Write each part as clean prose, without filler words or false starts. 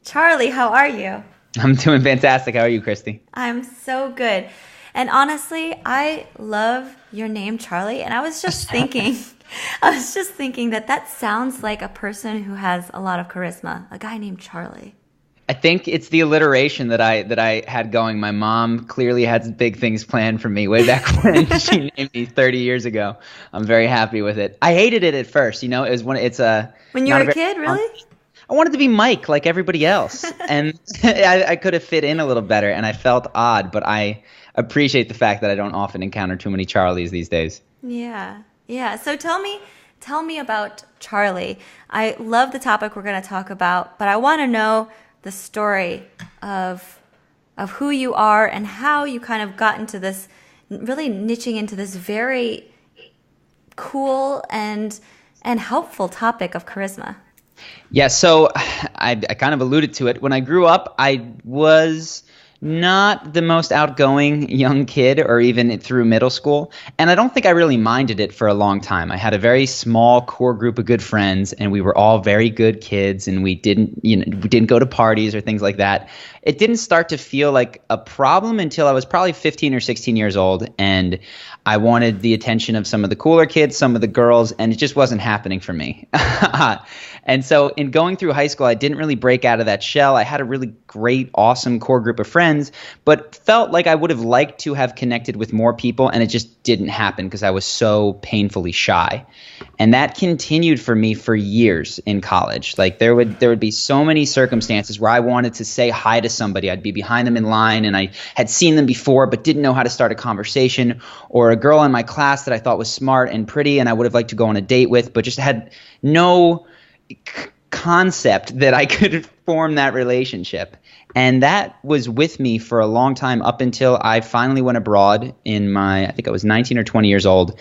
Charlie, how are you? I'm doing fantastic. How are you, Kristy? I'm so good. And honestly, I love your name, Charlie. And I was just thinking, that that sounds like a person who has a lot of charisma, a guy named Charlie. I think it's the alliteration that I had going. My mom clearly had big things planned for me way back when she named me 30 years ago. I'm very happy with it. I hated it at first, it was one it's a When you were not a a very kid, really? I wanted to be Mike like everybody else. And I could have fit in a little better and I felt odd, but I appreciate the fact that I don't often encounter too many Charlies these days. Yeah. Yeah. So tell me about Charlie. I love the topic we're going to talk about, but I want to know the story of who you are and how you kind of got into this, really niching into this very cool and helpful topic of charisma. Yeah, so I kind of alluded to it. When I grew up, I was not the most outgoing young kid or even through middle school. And I don't think I really minded it for a long time. I had a very small core group of good friends and we were all very good kids and we didn't go to parties or things like that. It didn't start to feel like a problem until I was probably 15 or 16 years old and I wanted the attention of some of the cooler kids, some of the girls, and it just wasn't happening for me. And so in going through high school, I didn't really break out of that shell. I had a really great, awesome core group of friends, but felt like I would have liked to have connected with more people, and it just didn't happen because I was so painfully shy. And that continued for me for years in college. Like there would be so many circumstances where I wanted to say hi to somebody. I'd be behind them in line and I had seen them before but didn't know how to start a conversation, or a girl in my class that I thought was smart and pretty and I would have liked to go on a date with but just had no concept that I could form that relationship. And that was with me for a long time up until I finally went abroad I think I was 19 or 20 years old.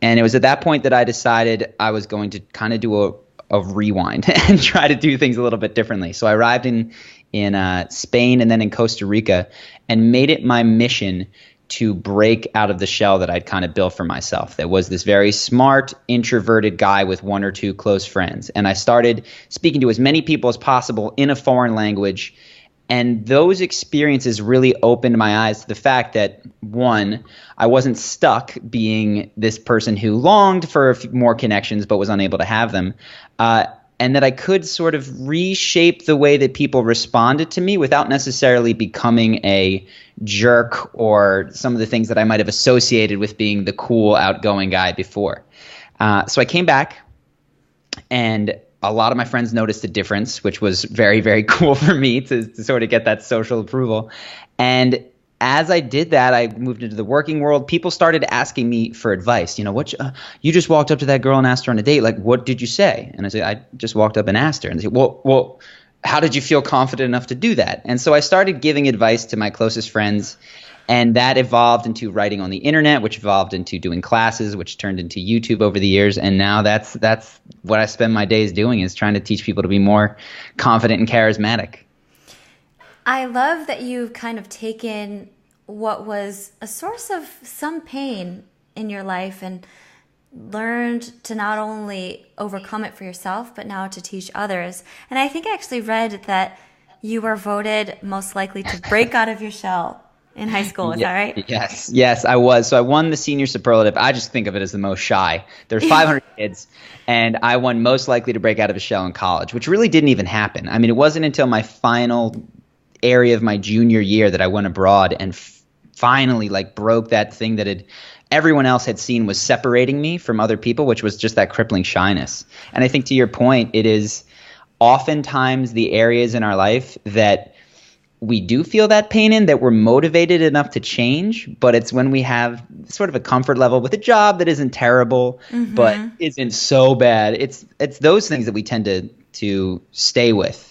And it was at that point that I decided I was going to kind of do a rewind and try to do things a little bit differently. So I arrived in Spain and then in Costa Rica and made it my mission to break out of the shell that I'd kind of built for myself. That was this very smart, introverted guy with one or two close friends. And I started speaking to as many people as possible in a foreign language. And those experiences really opened my eyes to the fact that, one, I wasn't stuck being this person who longed for more connections but was unable to have them. And that I could sort of reshape the way that people responded to me without necessarily becoming a jerk or some of the things that I might have associated with being the cool, outgoing guy before. So I came back, and a lot of my friends noticed a difference, which was very, very cool for me to sort of get that social approval. And as I did that, I moved into the working world. People started asking me for advice. You just walked up to that girl and asked her on a date. Like, what did you say? And I said, I just walked up and asked her. And they said, well, how did you feel confident enough to do that? And so I started giving advice to my closest friends. And that evolved into writing on the internet, which evolved into doing classes, which turned into YouTube over the years. And now that's what I spend my days doing, is trying to teach people to be more confident and charismatic. I love that you've kind of taken what was a source of some pain in your life and learned to not only overcome it for yourself, but now to teach others. And I think I actually read that you were voted most likely to break out of your shell in high school. Is that right? Yes, I was. So I won the senior superlative. I just think of it as the most shy. There are 500 kids, and I won most likely to break out of a shell in college, which really didn't even happen. I mean, it wasn't until my final area of my junior year that I went abroad and finally broke that thing that everyone else had seen was separating me from other people, which was just that crippling shyness. And I think, to your point, it is oftentimes the areas in our life that we do feel that pain in, that we're motivated enough to change, but it's when we have sort of a comfort level with a job that isn't terrible, but isn't so bad. It's those things that we tend to stay with.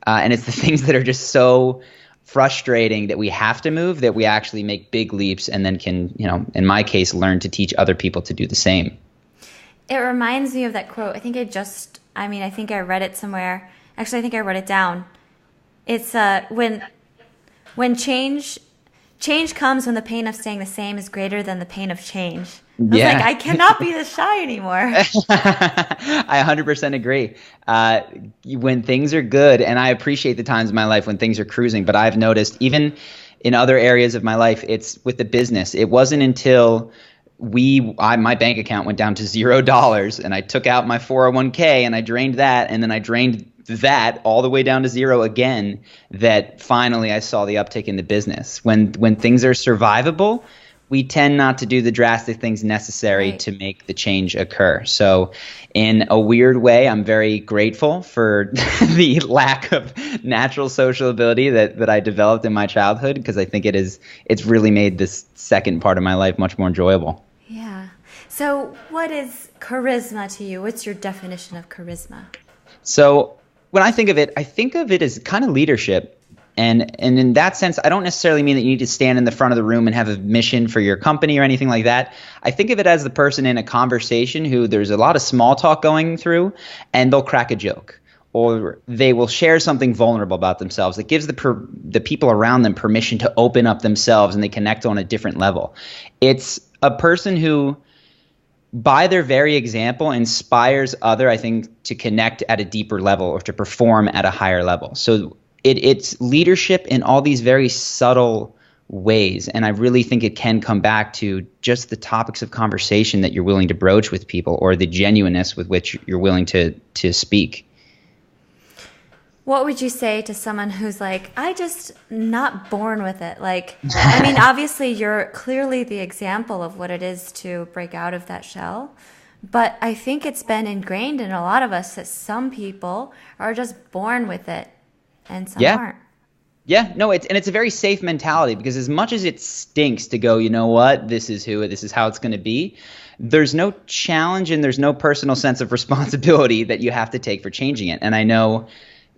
And it's the things that are just so frustrating that we have to move, that we actually make big leaps and then can, in my case, learn to teach other people to do the same. It reminds me of that quote. I think I read it somewhere. Actually, I think I wrote it down. It's when change change comes when the pain of staying the same is greater than the pain of change. I was Yeah. like, I cannot be this shy anymore. I 100% agree. When things are good, and I appreciate the times in my life when things are cruising, but I've noticed even in other areas of my life, it's with the business. It wasn't until my bank account went down to $0 and I took out my 401k and I drained that, and then I drained that all the way down to zero again, that finally I saw the uptick in the business. When things are survivable, we tend not to do the drastic things necessary to make the change occur. So in a weird way, I'm very grateful for the lack of natural social ability that I developed in my childhood, because I think it's really made this second part of my life much more enjoyable. Yeah. So what is charisma to you? What's your definition of charisma? So when I think of it as kind of leadership. And in that sense, I don't necessarily mean that you need to stand in the front of the room and have a mission for your company or anything like that. I think of it as the person in a conversation who there's a lot of small talk going through, and they'll crack a joke, or they will share something vulnerable about themselves that gives the people around them permission to open up themselves, and they connect on a different level. It's a person who, by their very example, inspires I think, to connect at a deeper level or to perform at a higher level. So it's leadership in all these very subtle ways. And I really think it can come back to just the topics of conversation that you're willing to broach with people, or the genuineness with which you're willing to speak. What would you say to someone who's like, I just not born with it? Like, I mean, obviously you're clearly the example of what it is to break out of that shell. But I think it's been ingrained in a lot of us that some people are just born with it and some aren't. Yeah, no, it's a very safe mentality, because as much as it stinks to go, you know what, this is how it's going to be, there's no challenge and there's no personal sense of responsibility that you have to take for changing it. And I know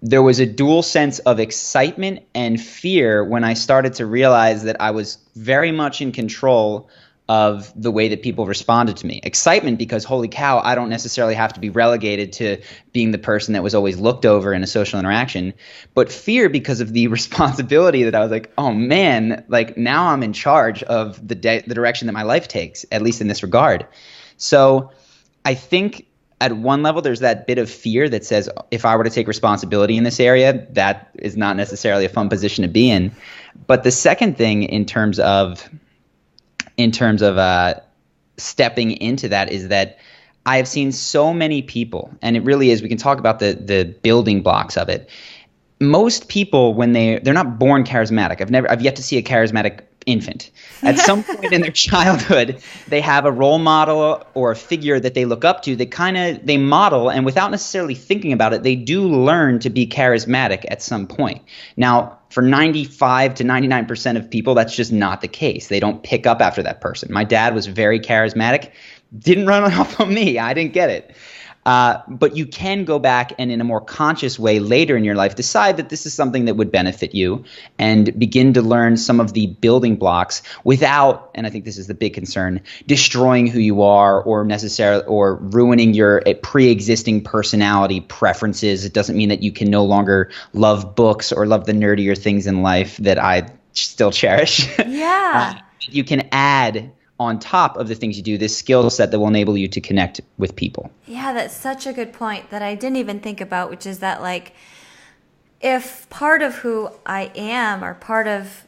there was a dual sense of excitement and fear when I started to realize that I was very much in control of the way that people responded to me. Excitement because, holy cow, I don't necessarily have to be relegated to being the person that was always looked over in a social interaction. But fear because of the responsibility that I was like, oh man, like now I'm in charge of the direction that my life takes, at least in this regard. So I think at one level, there's that bit of fear that says, if I were to take responsibility in this area, that is not necessarily a fun position to be in. But the second thing in terms of stepping into that is that I have seen so many people, and it really is, we can talk about the building blocks of it. Most people, when they're not born charismatic, I've yet to see a charismatic infant. At some point in their childhood, they have a role model or a figure that they look up to. They model, and without necessarily thinking about it, they do learn to be charismatic at some point. Now, for 95 to 99% of people, that's just not the case. They don't pick up after that person. My dad was very charismatic, didn't run off on me. I didn't get it. But you can go back and in a more conscious way later in your life decide that this is something that would benefit you, and begin to learn some of the building blocks without, and I think this is the big concern, destroying who you are or ruining your pre-existing personality preferences. It doesn't mean that you can no longer love books or love the nerdier things in life that I still cherish. Yeah. You can add on top of the things you do, this skill set that will enable you to connect with people. Yeah, that's such a good point that I didn't even think about, which is that, like, if part of who I am, or part of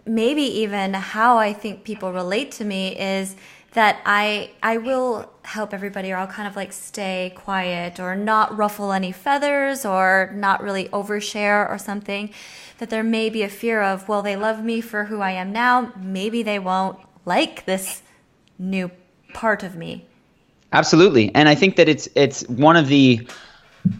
maybe even how I think people relate to me, is that I will help everybody, or I'll kind of like stay quiet or not ruffle any feathers or not really overshare or something, that there may be a fear of, well, they love me for who I am now, maybe they won't like this new part of me. Absolutely. And I think that it's one of the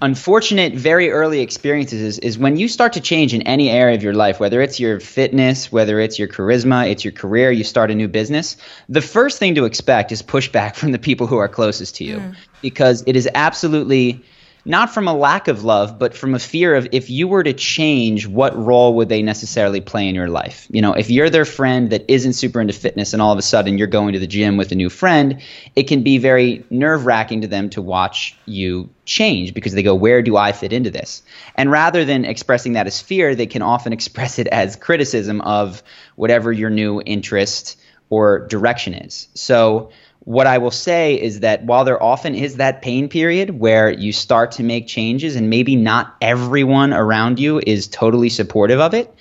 unfortunate very early experiences is when you start to change in any area of your life, whether it's your fitness, whether it's your charisma, it's your career, you start a new business, the first thing to expect is pushback from the people who are closest to you, because it is absolutely not from a lack of love, but from a fear of, if you were to change, what role would they necessarily play in your life? You know, if you're their friend that isn't super into fitness and all of a sudden you're going to the gym with a new friend, it can be very nerve-wracking to them to watch you change, because they go, where do I fit into this? And rather than expressing that as fear, they can often express it as criticism of whatever your new interest or direction is. So what I will say is that while there often is that pain period where you start to make changes and maybe not everyone around you is totally supportive of it,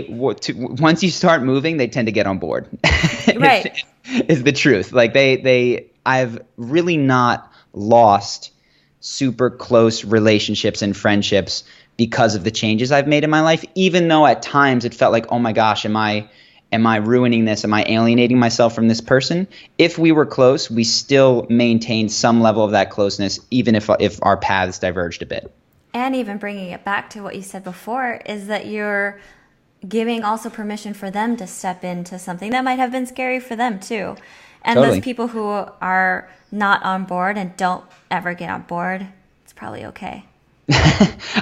once you start moving, they tend to get on board. Right. is the truth. Like I've really not lost super close relationships and friendships because of the changes I've made in my life, even though at times it felt like, oh my gosh, am I ruining this? Am I alienating myself from this person? If we were close, we still maintained some level of that closeness, even if our paths diverged a bit. And even bringing it back to what you said before, is that you're giving also permission for them to step into something that might have been scary for them too. And totally. Those people who are not on board and don't ever get on board, it's probably okay.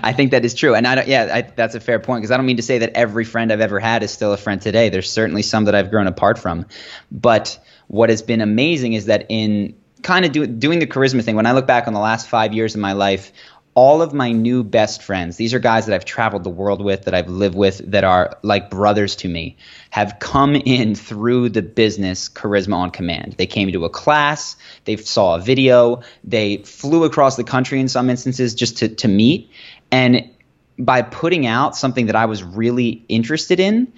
I think that is true. And that's a fair point, because I don't mean to say that every friend I've ever had is still a friend today. There's certainly some that I've grown apart from. But what has been amazing is that in kind of doing the charisma thing, when I look back on the last 5 years of my life, all of my new best friends, these are guys that I've traveled the world with, that I've lived with, that are like brothers to me, have come in through the business Charisma on Command. They came to a class, they saw a video, they flew across the country in some instances just to meet. And by putting out something that I was really interested in,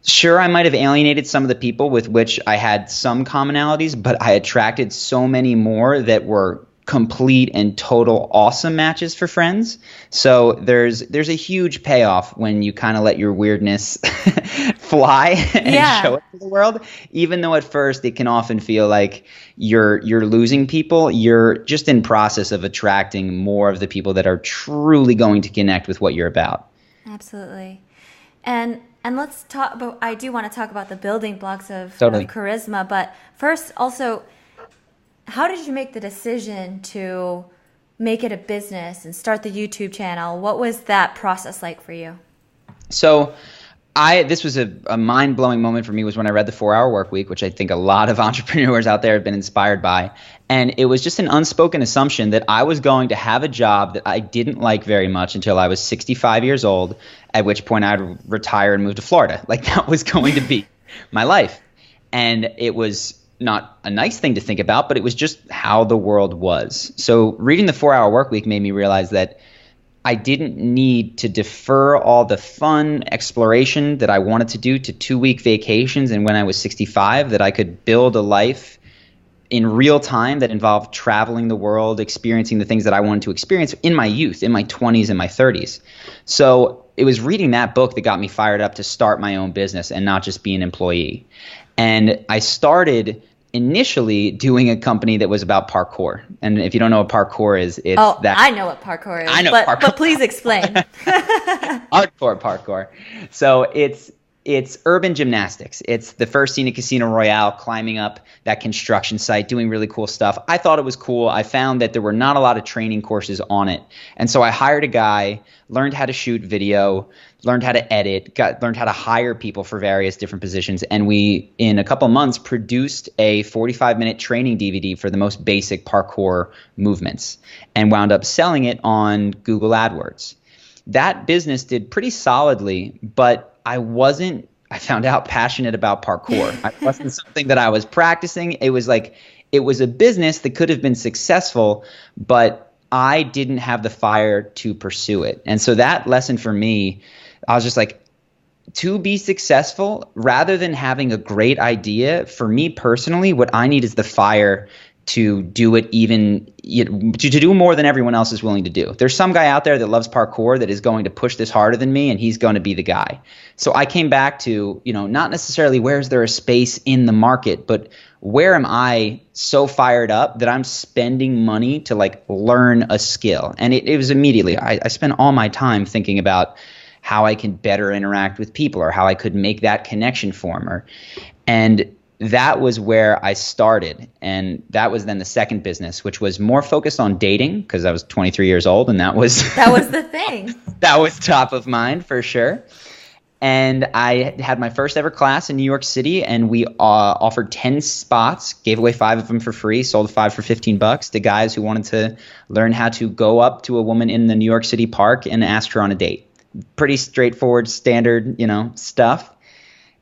sure, I might have alienated some of the people with which I had some commonalities, but I attracted so many more that were complete and total awesome matches for friends. So there's a huge payoff when you kind of let your weirdness fly and show it to the world. Even though at first it can often feel like you're losing people, you're just in process of attracting more of the people that are truly going to connect with what you're about. Absolutely. And let's talk about, I do want to talk about the building blocks of charisma, but first also, how did you make the decision to make it a business and start the YouTube channel? What was that process like for you? So this was a mind-blowing moment for me, was when I read The 4-Hour Workweek, which I think a lot of entrepreneurs out there have been inspired by. And it was just an unspoken assumption that I was going to have a job that I didn't like very much until I was 65 years old, at which point I'd retire and move to Florida. Like, that was going to be my life. And it was not a nice thing to think about, but it was just how the world was. So reading The 4-Hour Workweek made me realize that I didn't need to defer all the fun exploration that I wanted to do to 2-week vacations, and when I was 65, that I could build a life in real time that involved traveling the world, experiencing the things that I wanted to experience in my youth, in my 20s and my 30s. So it was reading that book that got me fired up to start my own business and not just be an employee. And I started initially doing a company that was about parkour. And if you don't know what parkour is, it's I know what parkour is. I know parkour. But please explain. Hardcore parkour. So it's urban gymnastics. It's the first scene at Casino Royale, climbing up that construction site, doing really cool stuff. I thought it was cool. I found that there were not a lot of training courses on it. And so I hired a guy, learned how to shoot video, learned how to edit, learned how to hire people for various different positions. And we, in a couple months, produced a 45-minute training DVD for the most basic parkour movements and wound up selling it on Google AdWords. That business did pretty solidly, but I found out, passionate about parkour. It wasn't something that I was practicing. It was a business that could have been successful, but I didn't have the fire to pursue it. And so that lesson for me, I was just like, to be successful, rather than having a great idea, for me personally, what I need is the fire to do it, to do more than everyone else is willing to do. There's some guy out there that loves parkour that is going to push this harder than me, and he's going to be the guy. So I came back to, not necessarily where is there a space in the market, but where am I so fired up that I'm spending money to learn a skill? And it was immediately, I spent all my time thinking about how I can better interact with people, or how I could make that connection form. And that was where I started. And that was then the second business, which was more focused on dating because I was 23 years old and that was the thing. That was top of mind for sure. And I had my first ever class in New York City, and we offered 10 spots, gave away 5 of them for free, sold 5 for $15 to guys who wanted to learn how to go up to a woman in the New York City park and ask her on a date. Pretty straightforward, standard, stuff.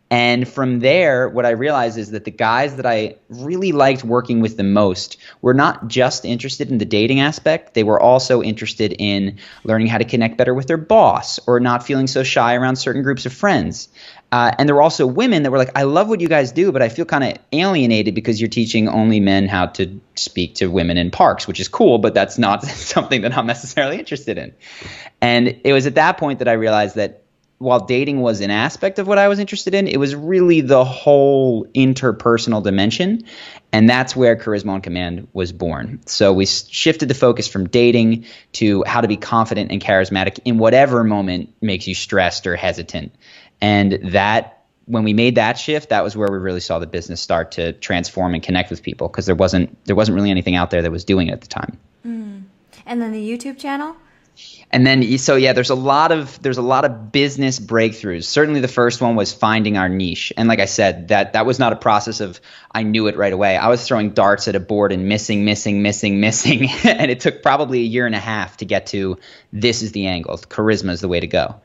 And from there, what I realized is that the guys that I really liked working with the most were not just interested in the dating aspect. They were also interested in learning how to connect better with their boss or not feeling so shy around certain groups of friends. And there were also women that were like, I love what you guys do, but I feel kind of alienated because you're teaching only men how to speak to women in parks, which is cool, but that's not something that I'm necessarily interested in. And it was at that point that I realized that while dating was an aspect of what I was interested in, it was really the whole interpersonal dimension. And that's where Charisma on Command was born. So we shifted the focus from dating to how to be confident and charismatic in whatever moment makes you stressed or hesitant. And that, when we made that shift, that was where we really saw the business start to transform and connect with people, because there wasn't really anything out there that was doing it at the time. And then the YouTube channel? And then, so yeah, there's a lot of business breakthroughs. Certainly the first one was finding our niche. And like I said, that was not a process of I knew it right away. I was throwing darts at a board and missing. And it took probably a year and a half to get to this is the angle. Charisma is the way to go.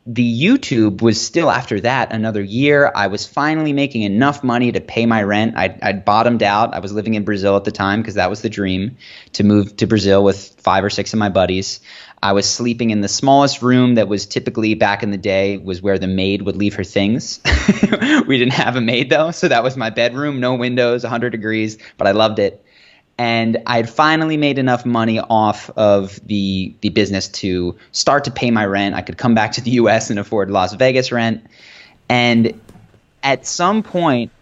The YouTube was still after that another year. I was finally making enough money to pay my rent. I'd bottomed out. I was living in Brazil at the time because that was the dream, to move to Brazil with 5 or 6 of my buddies. I was sleeping in the smallest room that was typically, back in the day, was where the maid would leave her things. We didn't have a maid though, so that was my bedroom, no windows, 100 degrees, but I loved it. And I had finally made enough money off of the business to start to pay my rent. I could come back to the U.S. and afford Las Vegas rent. And at some point,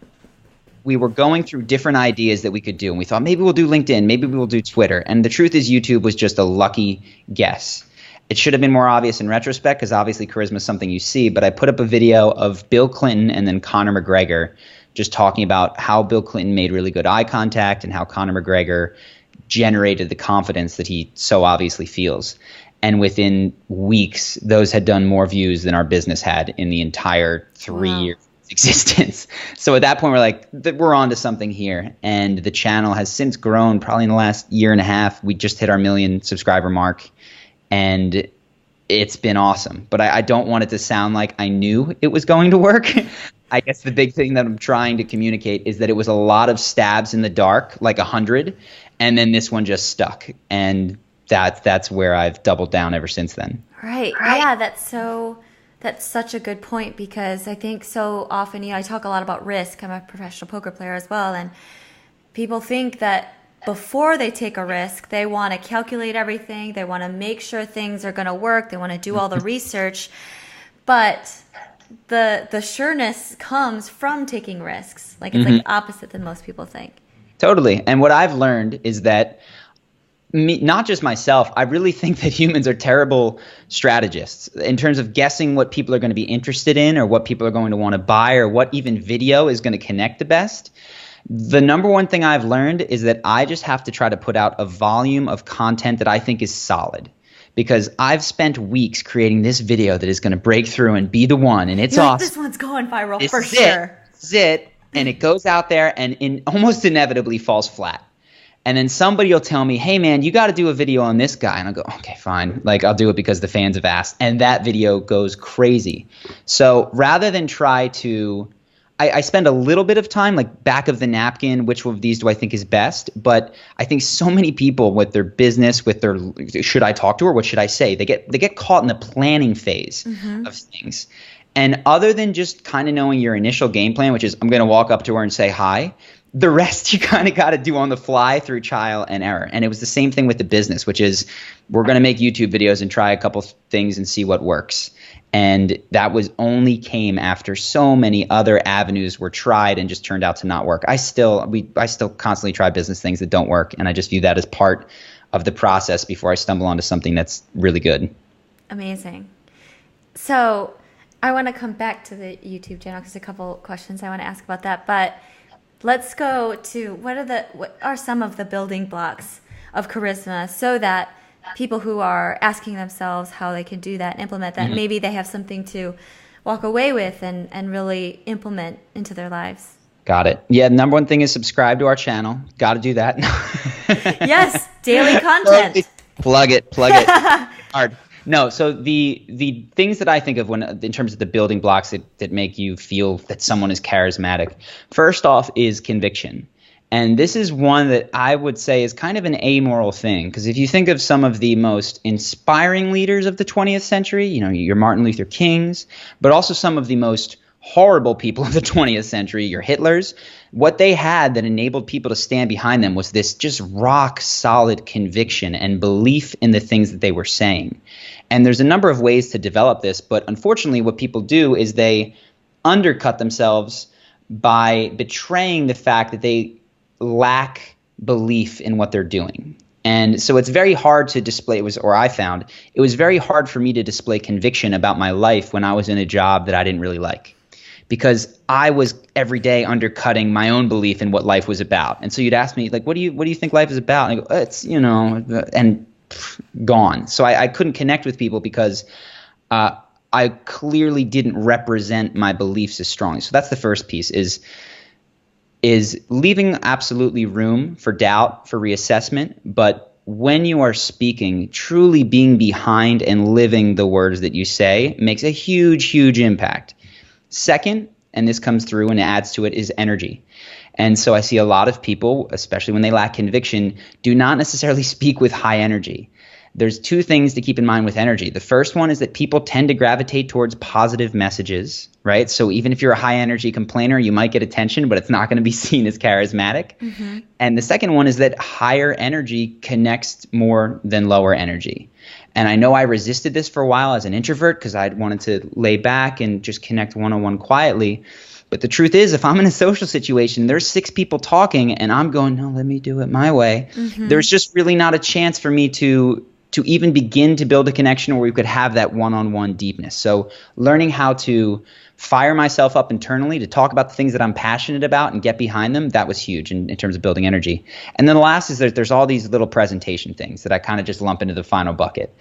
we were going through different ideas that we could do. And we thought, maybe we'll do LinkedIn, maybe we will do Twitter. And the truth is, YouTube was just a lucky guess. It should have been more obvious in retrospect, because obviously charisma is something you see. But I put up a video of Bill Clinton and then Conor McGregor just talking about how Bill Clinton made really good eye contact and how Conor McGregor generated the confidence that he so obviously feels. And within weeks, those had done more views than our business had in the entire 3 years of existence. So at that point, we're like, we're on to something here. And the channel has since grown. Probably in the last year and a half, we just hit our 1 million subscriber mark. And it's been awesome. But I don't want it to sound like I knew it was going to work. I guess the big thing that I'm trying to communicate is that it was a lot of stabs in the dark, like 100, and then this one just stuck. And that's where I've doubled down ever since then. Right. Yeah, that's such a good point, because I think so often, I talk a lot about risk. I'm a professional poker player as well, and people think that before they take a risk, they want to calculate everything. They want to make sure things are going to work. They want to do all the research. But the sureness comes from taking risks. Like, it's like opposite than most people think. Totally. And what I've learned is that not just myself, I really think that humans are terrible strategists in terms of guessing what people are going to be interested in, or what people are going to want to buy, or what even video is going to connect the best. The number one thing I've learned is that I just have to try to put out a volume of content that I think is solid. Because I've spent weeks creating this video that is going to break through and be the one, and it's awesome. This one's going viral this for is sure. This is it, and it goes out there and almost inevitably falls flat. And then somebody will tell me, hey man, you got to do a video on this guy. And I'll go, okay, fine. Like, I'll do it because the fans have asked. And that video goes crazy. So rather than try to, I spend a little bit of time, like, back of the napkin, which one of these do I think is best? But I think so many people with their business, with their, should I talk to her? What should I say? They get caught in the planning phase of things. And other than just kind of knowing your initial game plan, which is I'm going to walk up to her and say hi, the rest you kind of got to do on the fly through trial and error. And it was the same thing with the business, which is we're going to make YouTube videos and try a couple things and see what works. And that was only came after so many other avenues were tried and just turned out to not work. I still constantly try business things that don't work, and I just view that as part of the process before I stumble onto something that's really good. Amazing. So I want to come back to the YouTube channel because a couple questions I want to ask about that. But let's go to what are some of the building blocks of charisma so that people who are asking themselves how they can do that and implement that, maybe they have something to walk away with and really implement into their lives. Got it. Yeah, number one thing is subscribe to our channel. Got to do that. Yes, daily content. Plug it. Hard. No, so the things that I think of when in terms of the building blocks that make you feel that someone is charismatic, first off is conviction. And this is one that I would say is kind of an amoral thing, because if you think of some of the most inspiring leaders of the 20th century, your Martin Luther Kings, but also some of the most horrible people of the 20th century, your Hitlers, what they had that enabled people to stand behind them was this just rock solid conviction and belief in the things that they were saying. And there's a number of ways to develop this, but unfortunately what people do is they undercut themselves by betraying the fact that they lack belief in what they're doing. And so it's very hard to display, I found, it was very hard for me to display conviction about my life when I was in a job that I didn't really like, because I was every day undercutting my own belief in what life was about. And so you'd ask me, like, what do you think life is about? And I go, it's, and gone. So I couldn't connect with people because I clearly didn't represent my beliefs as strongly. So that's the first piece is leaving absolutely room for doubt, for reassessment, but when you are speaking, truly being behind and living the words that you say makes a huge, huge impact. Second, and this comes through and adds to it, is energy. And so I see a lot of people, especially when they lack conviction, do not necessarily speak with high energy. There's two things to keep in mind with energy. The first one is that people tend to gravitate towards positive messages, right? So even if you're a high energy complainer, you might get attention, but it's not going to be seen as charismatic. Mm-hmm. And the second one is that higher energy connects more than lower energy. And I know I resisted this for a while as an introvert because I wanted to lay back and just connect one-on-one quietly. But the truth is, if I'm in a social situation, there's 6 people talking and I'm going, no, let me do it my way. Mm-hmm. There's just really not a chance for me to even begin to build a connection where we could have that one-on-one deepness. So learning how to fire myself up internally to talk about the things that I'm passionate about and get behind them, that was huge in terms of building energy. And then the last is that there's all these little presentation things that I kind of just lump into the final bucket.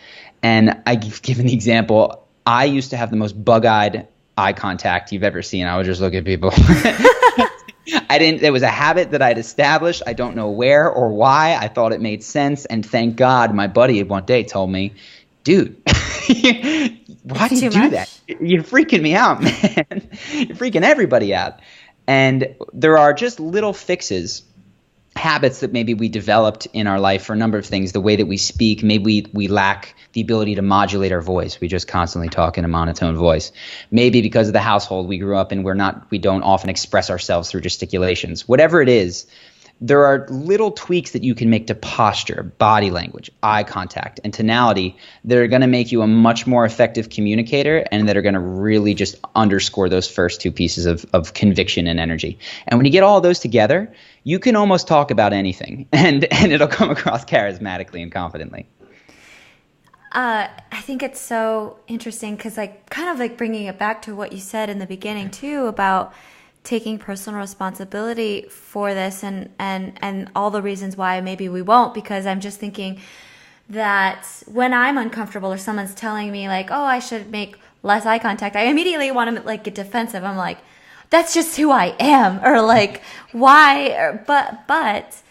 And I've given the example, I used to have the most bug-eyed eye contact you've ever seen. I would just look at people. There was a habit that I'd established. I don't know where or why. I thought it made sense. And thank God my buddy one day told me, dude, why do you do that? You're freaking me out, man. You're freaking everybody out. And there are just little fixes, habits that maybe we developed in our life for a number of things. The way that we speak, maybe we lack the ability to modulate our voice. We just constantly talk in a monotone voice. Maybe because of the household we grew up in, we don't often express ourselves through gesticulations. Whatever it is, there are little tweaks that you can make to posture, body language, eye contact, and tonality that are going to make you a much more effective communicator and that are going to really just underscore those first 2 pieces of conviction and energy. And when you get all those together, you can almost talk about anything and it'll come across charismatically and confidently. I think it's so interesting because kind of bringing it back to what you said in the beginning too about taking personal responsibility for this and all the reasons why maybe we won't, because I'm just thinking that when I'm uncomfortable or someone's telling me oh, I should make less eye contact, I immediately want to get defensive. I'm like, that's just who I am, or why, but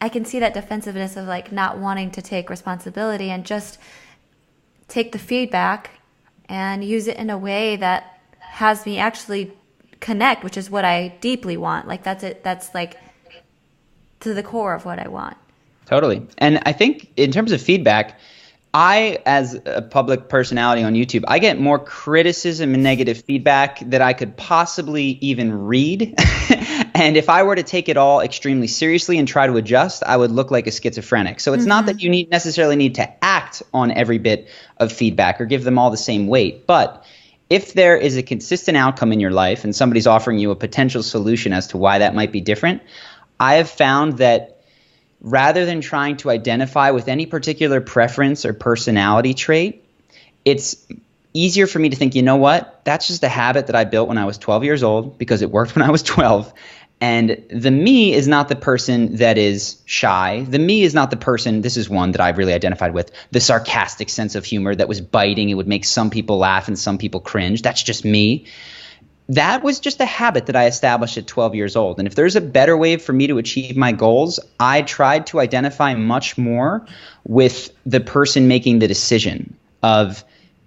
I can see that defensiveness of not wanting to take responsibility and just take the feedback and use it in a way that has me actually connect, which is what I deeply want. That's it. That's to the core of what I want. Totally. And I think in terms of feedback, I, as a public personality on YouTube, I get more criticism and negative feedback that I could possibly even read. And if I were to take it all extremely seriously and try to adjust, I would look like a schizophrenic. So it's not that you necessarily need to act on every bit of feedback or give them all the same weight. But if there is a consistent outcome in your life and somebody's offering you a potential solution as to why that might be different, I have found that rather than trying to identify with any particular preference or personality trait, it's easier for me to think, you know what, that's just a habit that I built when I was 12 years old because it worked when I was 12. And the me is not the person that is shy. The me is not the person, this is one that I've really identified with, the sarcastic sense of humor that was biting. It would make some people laugh and some people cringe. That's just me. That was just a habit that I established at 12 years old. And if there's a better way for me to achieve my goals, I tried to identify much more with the person making the decision of,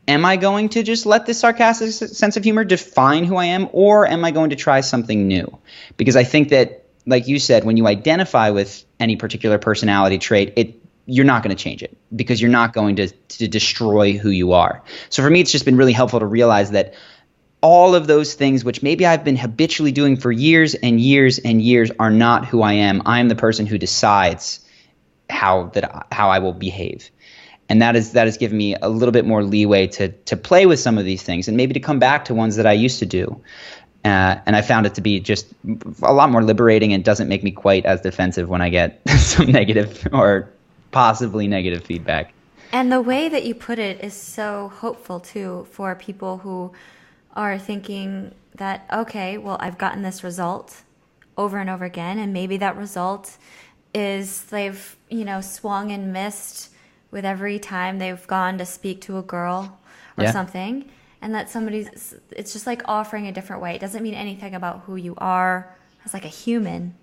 am I going to just let this sarcastic sense of humor define who I am, or am I going to try something new? Because I think that, like you said, when you identify with any particular personality trait, you're not going to change it because you're not going to destroy who you are. So for me, it's just been really helpful to realize that all of those things, which maybe I've been habitually doing for years and years and years, are not who I am. I am the person who decides how I will behave. And that has given me a little bit more leeway to play with some of these things and maybe to come back to ones that I used to do. And I found it to be just a lot more liberating and doesn't make me quite as defensive when I get some negative or possibly negative feedback. And the way that you put it is so hopeful, too, for people who are thinking that, okay, well, I've gotten this result over and over again, and maybe that result is they've, swung and missed with every time they've gone to speak to a girl or something, and that it's just like offering a different way. It doesn't mean anything about who you are as like a human,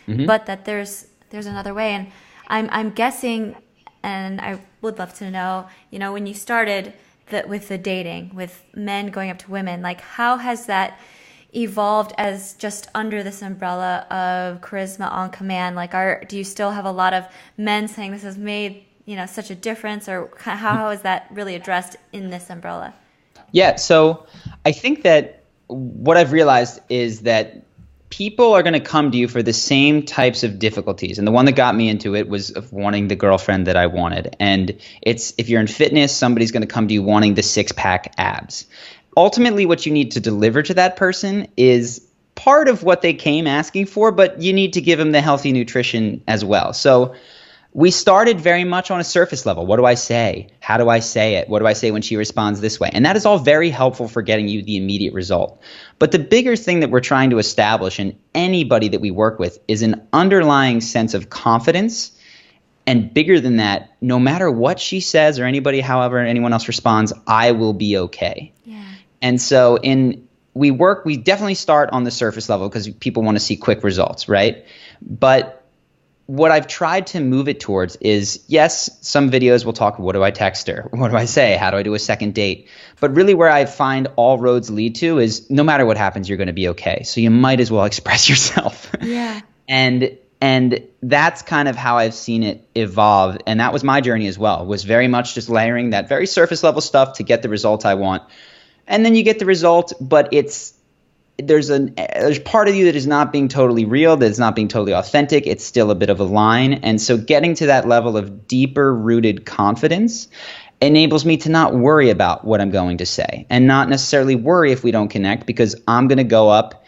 but that there's another way. And I'm guessing, and I would love to know, when you started with the dating, with men going up to women, like how has that evolved as just under this umbrella of Charisma on Command? Like, do you still have a lot of men saying this has made such a difference, or how is that really addressed in this umbrella? Yeah, so I think that what I've realized is that people are going to come to you for the same types of difficulties. And the one that got me into it was of wanting the girlfriend that I wanted. And if you're in fitness, somebody's going to come to you wanting the six-pack abs. Ultimately, what you need to deliver to that person is part of what they came asking for, but you need to give them the healthy nutrition as well. So we started very much on a surface level. What do I say? How do I say it? What do I say when she responds this way? And that is all very helpful for getting you the immediate result. But the bigger thing that we're trying to establish in anybody that we work with is an underlying sense of confidence. And bigger than that, no matter what she says or however anyone else responds, I will be okay. Yeah. And so we definitely start on the surface level because people want to see quick results, right? But what I've tried to move it towards is, yes, some videos will talk, what do I text her? What do I say? How do I do a second date? But really where I find all roads lead to is no matter what happens, you're going to be okay. So you might as well express yourself. Yeah. And that's kind of how I've seen it evolve. And that was my journey as well, was very much just layering that very surface level stuff to get the result I want. And then you get the result, but there's part of you that is not being totally real, that is not being totally authentic. It's still a bit of a line. And so getting to that level of deeper rooted confidence enables me to not worry about what I'm going to say and not necessarily worry if we don't connect, because I'm going to go up,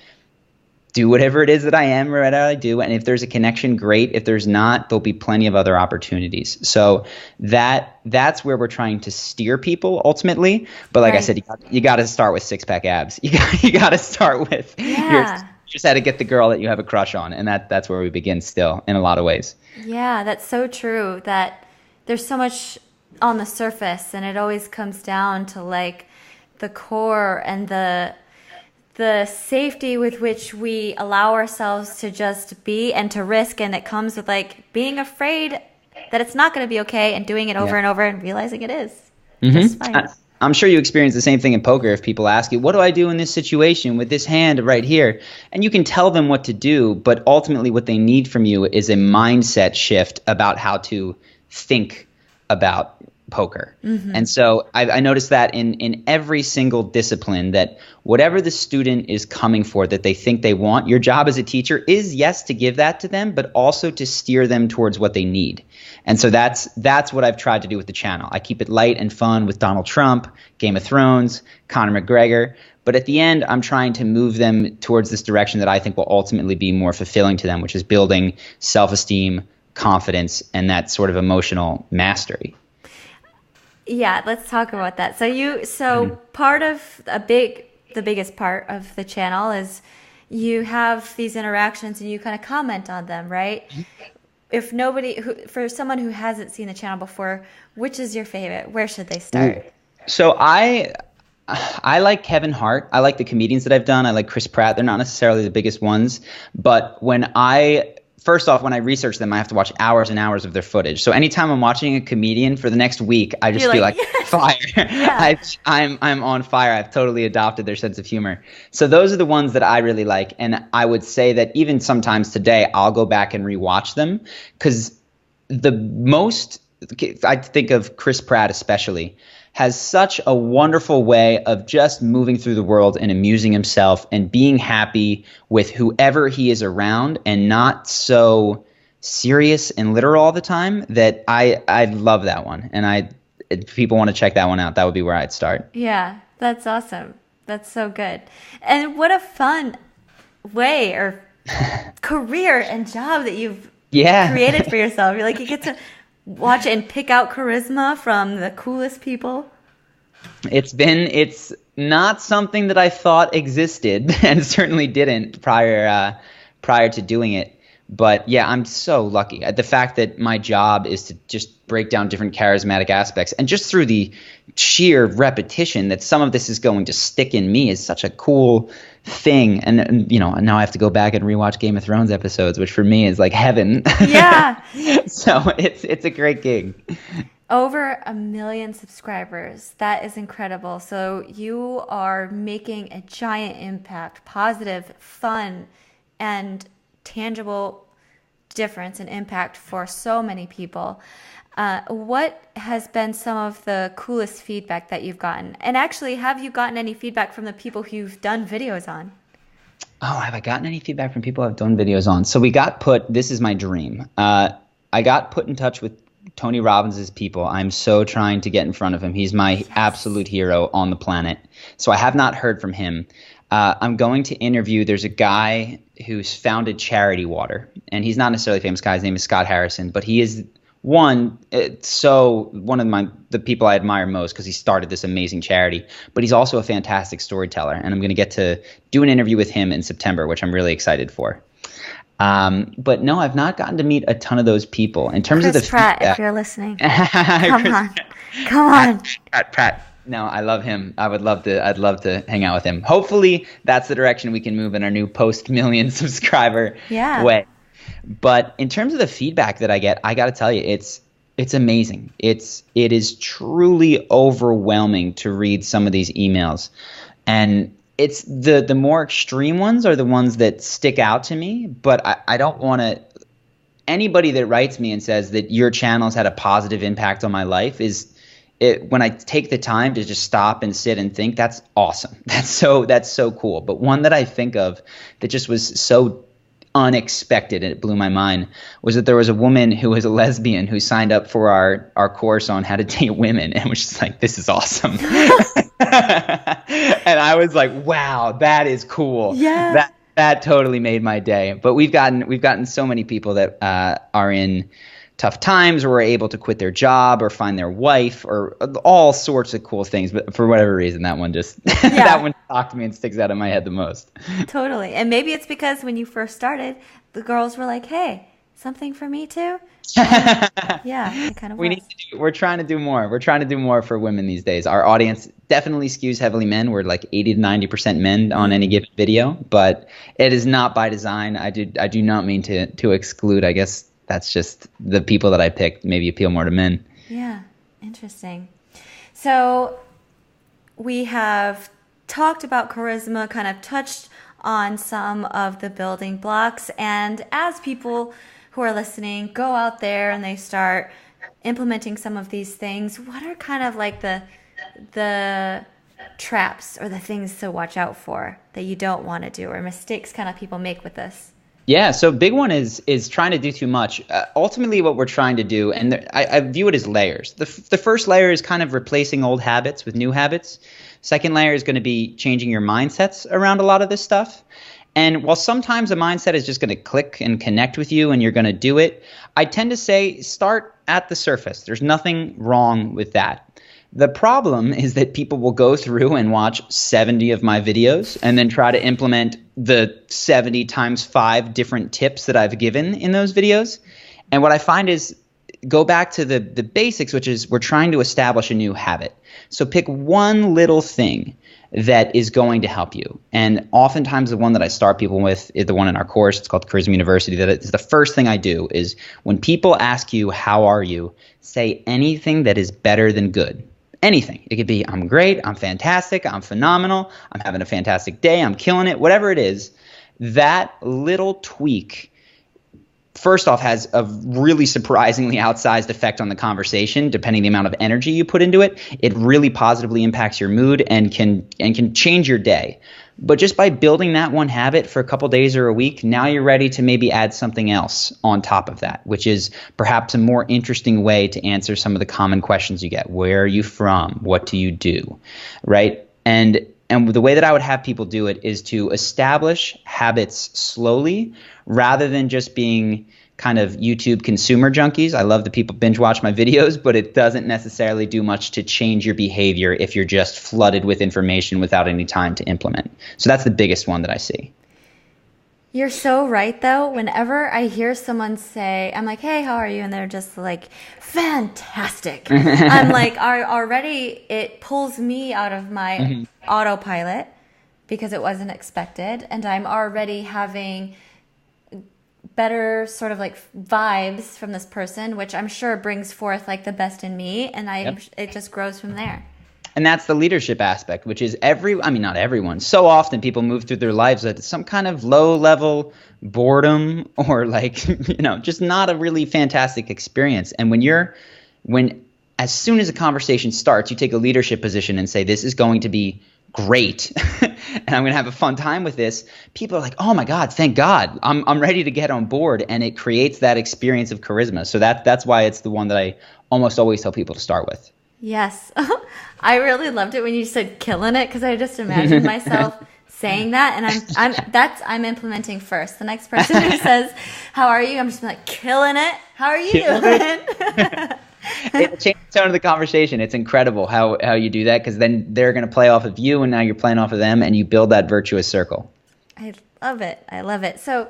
do whatever it is that I am or whatever I do. And if there's a connection, great. If there's not, there'll be plenty of other opportunities. So that's where we're trying to steer people ultimately. But like I said, you got to start with six-pack abs. You got to start with you just had to get the girl that you have a crush on. And that's where we begin still in a lot of ways. Yeah, that's so true, that there's so much on the surface, and it always comes down to like the core and the safety with which we allow ourselves to just be and to risk. And it comes with like being afraid that it's not going to be okay and doing it over and over and realizing it is. Just fine. I'm sure you experience the same thing in poker. If people ask you, what do I do in this situation with this hand right here? And you can tell them what to do, but ultimately what they need from you is a mindset shift about how to think about poker. And so I noticed that in every single discipline, that whatever the student is coming for that they think they want, your job as a teacher is, yes, to give that to them, but also to steer them towards what they need. And so that's what I've tried to do with the channel. I keep it light and fun with Donald Trump, Game of Thrones, Conor McGregor. But at the end, I'm trying to move them towards this direction that I think will ultimately be more fulfilling to them, which is building self-esteem, confidence, and that sort of emotional mastery. Yeah, let's talk about that. So Mhm. part of the biggest part of the channel is you have these interactions and you kind of comment on them, right? If for someone who hasn't seen the channel before, which is your favorite? Where should they Ooh. start? So I like Kevin Hart. I like the comedians that I've done. I like Chris Pratt. They're not necessarily the biggest ones, but first off, when I research them, I have to watch hours and hours of their footage. So anytime I'm watching a comedian for the next week, I just You're feel like, like yes, fire. yeah, I'm on fire. I've totally adopted their sense of humor. So those are the ones that I really like, and I would say that even sometimes today I'll go back and rewatch them because the most I think of Chris Pratt especially has such a wonderful way of just moving through the world and amusing himself and being happy with whoever he is around and not so serious and literal all the time that I love that one. And if people want to check that one out, that would be where I'd start. yeah. That's awesome. That's so good. And what a fun way or career and job that you've Yeah. created for yourself. You're like, you get to watch it and pick out charisma from the coolest people. It's not something that I thought existed and certainly didn't prior to doing it. But yeah, I'm so lucky. The fact that my job is to just break down different charismatic aspects and just through the sheer repetition that some of this is going to stick in me is such a cool thing. And now I have to go back and rewatch Game of Thrones episodes, which for me is like heaven. Yeah. So it's a great gig. Over 1 million subscribers. That is incredible. So you are making a giant impact, positive, fun, and tangible difference and impact for so many people. What has been some of the coolest feedback that you've gotten? And actually, have you gotten any feedback from the people who you've done videos on? Oh, have I gotten any feedback from people I've done videos on? So this is my dream. I got put in touch with Tony Robbins' people. I'm so trying to get in front of him. He's my absolute hero on the planet. So I have not heard from him. I'm going to interview, there's a guy who's founded Charity Water, and he's not necessarily a famous guy. His name is Scott Harrison, but he is one of the people I admire most because he started this amazing charity, but he's also a fantastic storyteller, and I'm going to get to do an interview with him in September, which I'm really excited for. But no, I've not gotten to meet a ton of those people. In terms Chris of the Pratt, feedback, if you're listening, come on. Come on. Pratt. No, I love him. I'd love to hang out with him. Hopefully that's the direction we can move in our new post-million subscriber way. But in terms of the feedback that I get, I got to tell you, it's amazing. It is truly overwhelming to read some of these emails. And it's the more extreme ones are the ones that stick out to me, but I don't want to – anybody that writes me and says that your channel's had a positive impact on my life when I take the time to just stop and sit and think, that's awesome. That's so cool. But one that I think of that just was so unexpected and it blew my mind was that there was a woman who was a lesbian who signed up for our course on how to date women and was just like, this is awesome. And I was like, wow, that is cool. Yeah. That totally made my day. But we've gotten so many people that are in tough times or are able to quit their job or find their wife or all sorts of cool things. But for whatever reason, that one just that one talked me and sticks out in my head the most. Totally. And maybe it's because when you first started, the girls were like, hey, something for me too? Yeah, it kind of was. We're trying to do more. We're trying to do more for women these days. Our audience definitely skews heavily men. We're like 80 to 90% men on any given video, but it is not by design. I do not mean to exclude. I guess that's just the people that I picked maybe appeal more to men. Yeah, interesting. So we have talked about charisma, kind of touched on some of the building blocks, and as people who are listening go out there and they start implementing some of these things, what are kind of like the traps or the things to watch out for that you don't want to do or mistakes kind of people make with this? Yeah, so big one is trying to do too much. Ultimately, what we're trying to do, and I view it as layers. The first layer is kind of replacing old habits with new habits. Second layer is going to be changing your mindsets around a lot of this stuff. And while sometimes a mindset is just going to click and connect with you and you're going to do it, I tend to say start at the surface. There's nothing wrong with that. The problem is that people will go through and watch 70 of my videos and then try to implement the 70 times 5 different tips that I've given in those videos. And what I find is go back to the basics, which is we're trying to establish a new habit. So pick one little thing that is going to help you. And oftentimes the one that I start people with is the one in our course. It's called Charisma University. That is the first thing I do is when people ask you, how are you? Say anything that is better than good. Anything. It could be, I'm great, I'm fantastic, I'm phenomenal, I'm having a fantastic day, I'm killing it, whatever it is. That little tweak, first off, has a really surprisingly outsized effect on the conversation, depending the amount of energy you put into it. It really positively impacts your mood and can change your day. But just by building that one habit for a couple days or a week, now you're ready to maybe add something else on top of that, which is perhaps a more interesting way to answer some of the common questions you get. Where are you from? What do you do? Right? And the way that I would have people do it is to establish habits slowly rather than just being kind of YouTube consumer junkies. I love that people binge watch my videos, but it doesn't necessarily do much to change your behavior if you're just flooded with information without any time to implement. So that's the biggest one that I see. You're so right, though. Whenever I hear someone say, I'm like, hey, how are you? And they're just like, fantastic. I'm like, already it pulls me out of my autopilot because it wasn't expected. And I'm already having better sort of like vibes from this person, which I'm sure brings forth like the best in me. And it just grows from there. And that's the leadership aspect, which is not everyone. So often people move through their lives at some kind of low level boredom or like, just not a really fantastic experience. And as soon as a conversation starts, you take a leadership position and say, this is going to be great and I'm going to have a fun time with this. People are like, oh my God, thank God. I'm ready to get on board. And it creates that experience of charisma. So that's why it's the one that I almost always tell people to start with. Yes. I really loved it when you said killing it because I just imagined myself saying that, and I'm implementing first. The next person who says, how are you? I'm just like, killing it. How are you doing? It changes the tone of the conversation. It's incredible how you do that because then they're going to play off of you and now you're playing off of them and you build that virtuous circle. I love it. So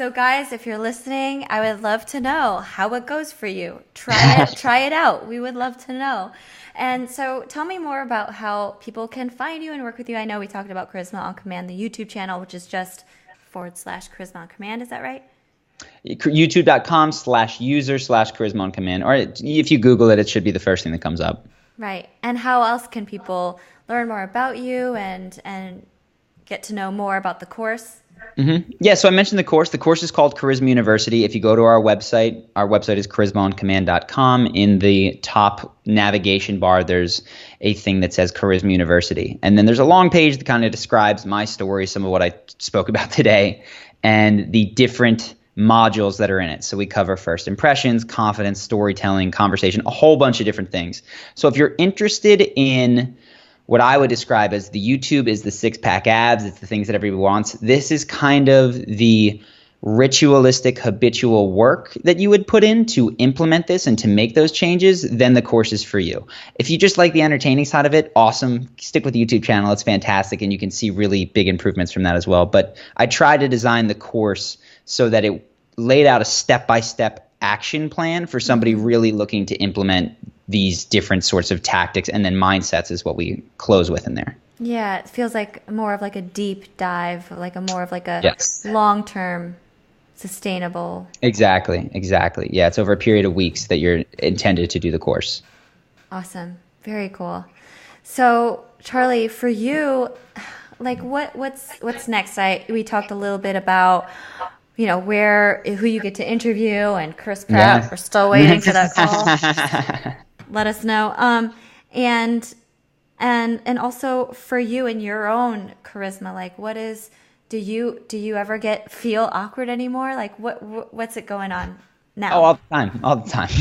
guys, if you're listening, I would love to know how it goes for you. Try it out. We would love to know. And so tell me more about how people can find you and work with you. I know we talked about Charisma on Command, the YouTube channel, which is just /Charisma on Command. Is that right? YouTube.com/user/Charisma on Command. Or if you Google it, it should be the first thing that comes up. Right. And how else can people learn more about you and get to know more about the course? Mm-hmm. Yeah, so I mentioned the course. The course is called Charisma University. If you go to our website is charismaoncommand.com. In the top navigation bar, there's a thing that says Charisma University. And then there's a long page that kind of describes my story, some of what I spoke about today, and the different modules that are in it. So we cover first impressions, confidence, storytelling, conversation, a whole bunch of different things. So if you're interested in what I would describe as the YouTube is the six-pack abs, it's the things that everybody wants. This is kind of the ritualistic, habitual work that you would put in to implement this and to make those changes, then the course is for you. If you just like the entertaining side of it, awesome. Stick with the YouTube channel. It's fantastic, and you can see really big improvements from that as well. But I tried to design the course so that it laid out a step-by-step action plan for somebody really looking to implement these different sorts of tactics, and then mindsets is what we close with in there. Yeah, it feels like more of like a deep dive, like a long-term sustainable. Exactly. Yeah, it's over a period of weeks that you're intended to do the course. Awesome. Very cool. So, Charlie, for you, like what's next? We talked a little bit about who you get to interview and Chris Pratt. Yeah. We're still waiting for that call. Let us know. And also for you and your own charisma, like do you ever feel awkward anymore? Like what's it going on now? Oh, all the time.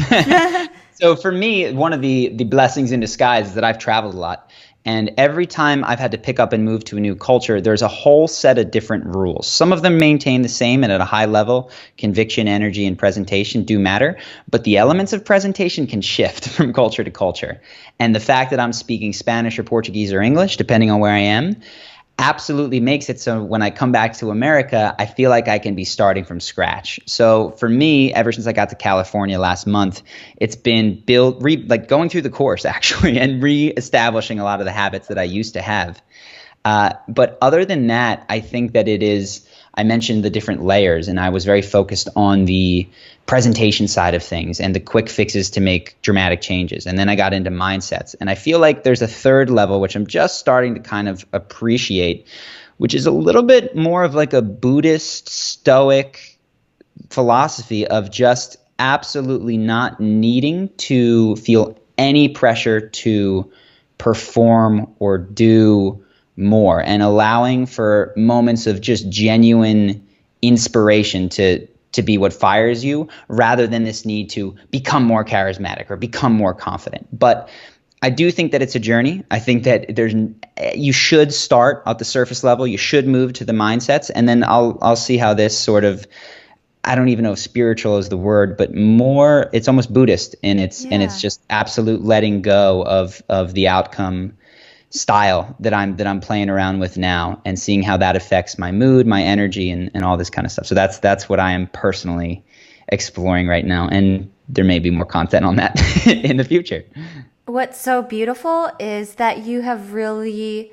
So for me, one of the blessings in disguise is that I've traveled a lot. And every time I've had to pick up and move to a new culture, there's a whole set of different rules. Some of them maintain the same, and at a high level, conviction, energy, and presentation do matter. But the elements of presentation can shift from culture to culture. And the fact that I'm speaking Spanish or Portuguese or English, depending on where I am, absolutely makes it so when I come back to America, I feel like I can be starting from scratch. So for me, ever since I got to California last month, it's been going through the course actually and reestablishing a lot of the habits that I used to have. But other than that, I think that I mentioned the different layers, and I was very focused on the presentation side of things and the quick fixes to make dramatic changes. And then I got into mindsets. And I feel like there's a third level, which I'm just starting to kind of appreciate, which is a little bit more of like a Buddhist, stoic philosophy of just absolutely not needing to feel any pressure to perform or do more, and allowing for moments of just genuine inspiration to be what fires you, rather than this need to become more charismatic or become more confident. But I do think that it's a journey. I think that you should start at the surface level. You should move to the mindsets, and then I'll see how this sort of, I don't even know if spiritual is the word, but more, it's almost Buddhist and it's just absolute letting go of the outcome style that I'm playing around with now, and seeing how that affects my mood, my energy, and all this kind of stuff. So that's what I am personally exploring right now, and there may be more content on that in the future. What's so beautiful is that you have really,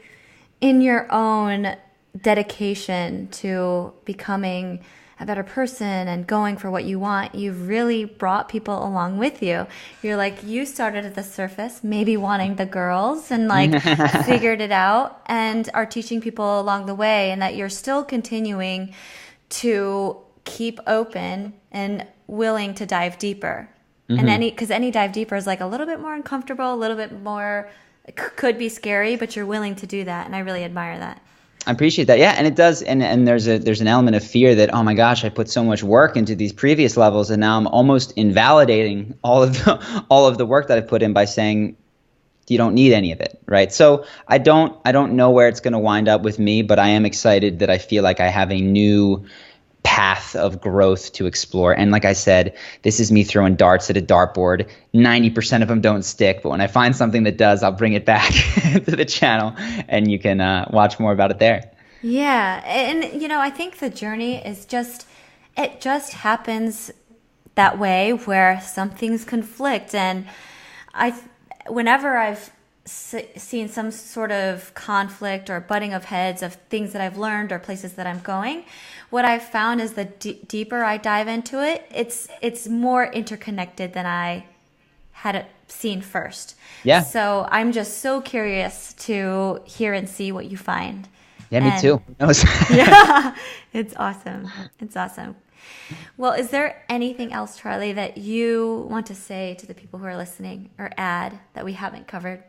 in your own dedication to becoming a better person and going for what you want, you've really brought people along with you. You're like, you started at the surface, maybe wanting the girls, and like figured it out, and are teaching people along the way, and that you're still continuing to keep open and willing to dive deeper. Mm-hmm. And because any dive deeper is like a little bit more uncomfortable, a little bit more, could be scary, but you're willing to do that. And I really admire that. I appreciate that. Yeah, and it does, and there's an element of fear that, oh my gosh, I put so much work into these previous levels, and now I'm almost invalidating all of the work that I put in by saying you don't need any of it, right? So I don't know where it's going to wind up with me, but I am excited that I feel like I have a new path of growth to explore. And like I said, this is me throwing darts at a dartboard. 90% of them don't stick, but when I find something that does, I'll bring it back to the channel, and you can watch more about it there. Yeah. And, I think the journey is it just happens that way, where some things conflict. And whenever I've seen some sort of conflict or butting of heads of things that I've learned or places that I'm going, what I've found is the deeper I dive into it, it's more interconnected than I had it seen first. Yeah. So I'm just so curious to hear and see what you find. Yeah, me too. Yeah, it's awesome. It's awesome. Well, is there anything else, Charlie, that you want to say to the people who are listening or add that we haven't covered?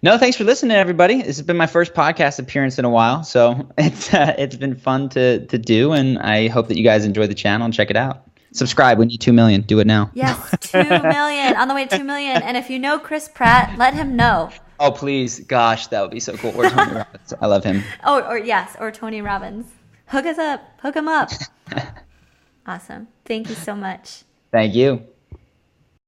No, thanks for listening, everybody. This has been my first podcast appearance in a while, so it's been fun to do, and I hope that you guys enjoy the channel and check it out. Subscribe. We need 2 million. Do it now. Yes, 2 million. On the way to 2 million. And if you know Chris Pratt, let him know. Oh, please. Gosh, that would be so cool. Or Tony Robbins. I love him. Or Tony Robbins. Hook us up. Hook him up. Awesome. Thank you so much. Thank you.